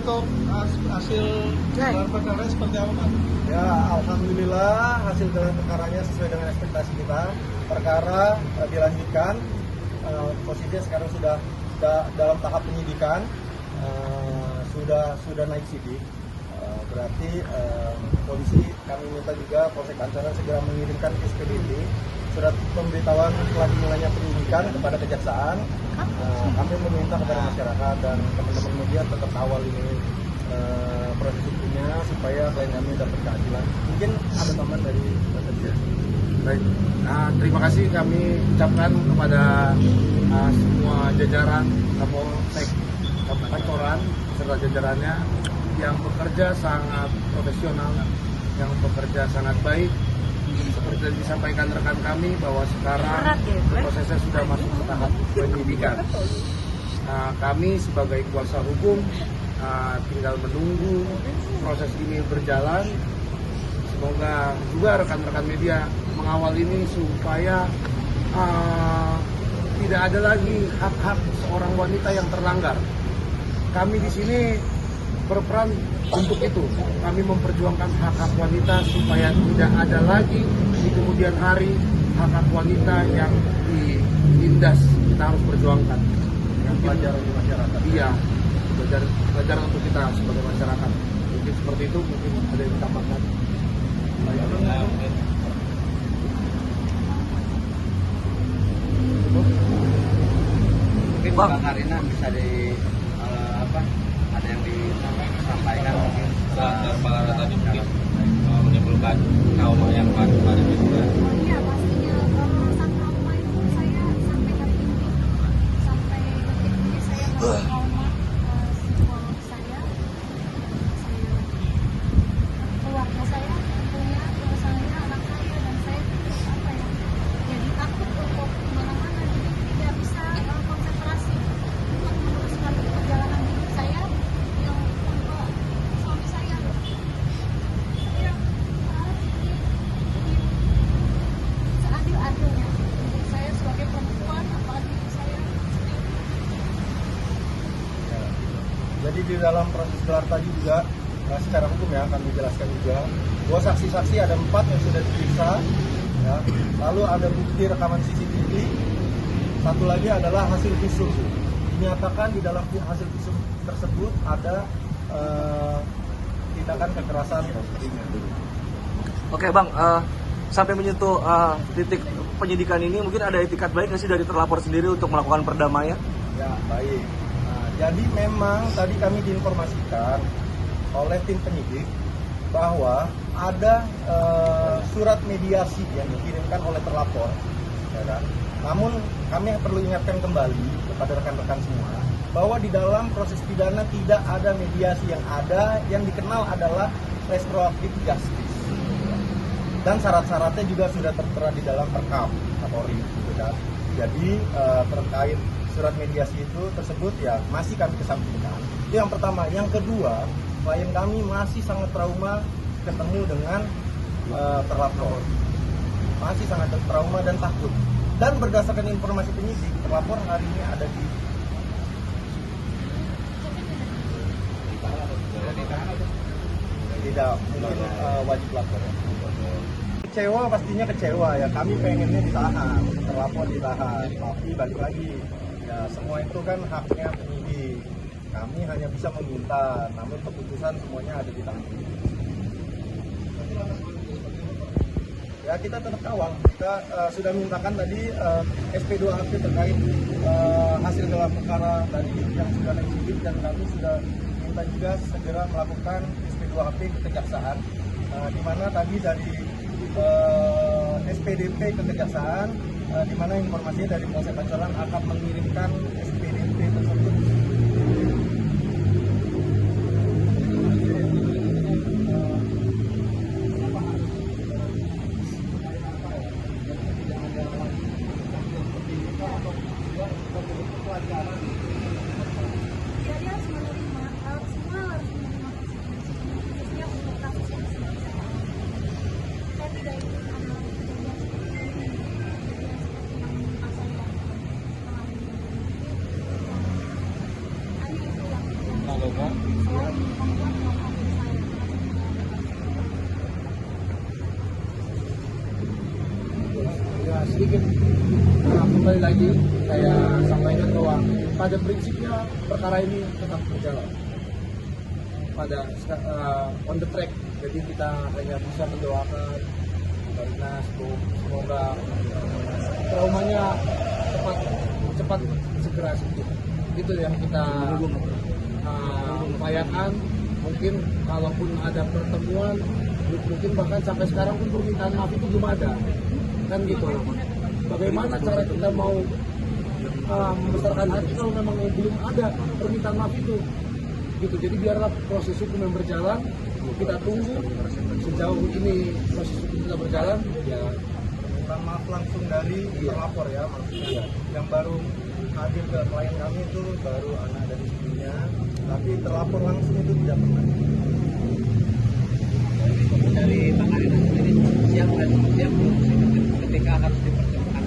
Untuk hasil gelar perkara seperti apa, Pak? Ya, alhamdulillah hasil gelar perkaranya sesuai dengan ekspektasi kita. Perkara dilanjutkan, posisinya sekarang sudah dalam tahap penyidikan, sudah naik sidik. Berarti polisi kami minta juga Polsek Pancoran segera mengirimkan SPDP surat pemberitahuan telah dimulainya penyidikan kepada kejaksaan. Kami meminta kepada masyarakat dan teman-teman media tetap kawal ini proses hukumnya supaya klien kami dapat keadilan. Mungkin ada teman dari Bapak. Baik, terima kasih kami ucapkan kepada semua jajaran Kapolsek Pancoran serta jajarannya yang bekerja sangat profesional, yang bekerja sangat baik. Seperti yang disampaikan rekan kami bahwa sekarang prosesnya sudah masuk ke tahap penyidikan. Kami sebagai kuasa hukum tinggal menunggu proses ini berjalan. Semoga juga rekan-rekan media mengawal ini supaya tidak ada lagi hak-hak seorang wanita yang terlanggar. Kami di sini berperan untuk itu. Kami memperjuangkan hak-hak wanita supaya tidak ada lagi di kemudian hari hak-hak wanita yang ditindas. Kita harus perjuangkan. Yang pelajaran di masyarakat. Iya, pelajaran untuk kita sebagai masyarakat. Mungkin seperti itu, mungkin ada yang ditambahkan. Mungkin Bang Karina bisa ada yang disampaikan mungkin Bang tadi mungkin menimbulkan trauma yang baru pada juga. Iya pastinya rasa trauma itu saya sampai hari ini sampai detik ini saya merasa trauma psikolog saya keluarga saya tentunya saya anak saya dan saya jadi takut untuk kemana-mana jadi tidak bisa konsentrasi untuk meneruskan perjalanan hidup saya yang tanpa suami saya. Saya harap ini seadil-adilnya untuk saya sebagai perempuan, apalagi saya sendiri. Ya. Jadi di dalam proses gelar tadi juga secara hukum ya kami jelaskan juga bahwa saksi-saksi ada 4 yang sudah diperiksa, ya. Lalu ada bukti rekaman CCTV, satu lagi adalah hasil visum. Dinyatakan di dalam hasil visum tersebut ada tindakan kekerasan. Oke Bang, sampai menyentuh titik penyidikan ini mungkin ada etikat baik nggak sih dari terlapor sendiri untuk melakukan perdamaian? Ya baik. Nah, jadi memang tadi kami diinformasikan oleh tim penyidik bahwa ada surat mediasi yang dikirimkan oleh terlapor, ya kan? Namun kami perlu ingatkan kembali kepada rekan-rekan semua bahwa di dalam proses pidana tidak ada mediasi, yang dikenal adalah restoratif justice. Dan syarat-syaratnya juga sudah tertera di dalam Perkap Kapolri, gitu kan. Jadi terkait surat mediasi itu tersebut ya masih kami kesampingkan. Itu yang pertama. Yang kedua, klien kami masih sangat trauma ketemu dengan terlapor. Masih sangat trauma dan takut. Dan berdasarkan informasi penyidik, terlapor hari ini ada di tidak mungkin wajib lapor. Kecewa pastinya kecewa ya, kami pengennya ditahan, terlapor ditahan, tapi balik lagi ya semua itu kan haknya penyidik, kami hanya bisa meminta, namun keputusan semuanya ada di tangan penyidik. Ya kita tetap kawal, kita sudah mintakan tadi SP2HP terkait hasil gelar perkara tadi yang sudah naik sidik, dan kami sudah minta juga segera melakukan SP2HP ke kejaksaan, di mana tadi dari SPDP ke kejaksaan, di mana informasinya dari Polsek Pancoran akan mengirimkan SPDP tersebut. Jadi harus menerima, semua harus menerima konsekuensinya, khususnya untuk kasus yang sedang saya alami. Saya tidak ingin ada kejadian seperti ini, kejadian seperti yang menimpa saya selama ini. trauma. selain membuat melakukan saya. Ya sedikit kembali lagi saya sampaikan bahwa pada prinsipnya perkara ini tetap berjalan pada on the track. Jadi kita hanya bisa mendoakan karena semoga traumanya cepat segera sembuh. Itu yang kita upayakan. Mungkin kalaupun ada pertemuan, mungkin bahkan sampai sekarang pun permintaan maaf itu belum ada, kan gitu. Bagaimana cara kita mau membesarkan hati kalau memang belum ada permintaan maaf itu, gitu. Jadi biarlah proses hukum yang berjalan, kita tunggu. Sejauh ini proses hukum kita berjalan, ya Minta maaf langsung dari terlapor ya, maksudnya yang baru hadir ke klien kami itu baru anak dari istrinya, tapi terlapor langsung itu tidak pernah. Dari Bang Arina sendiri siap belum ketika harus dipertemukan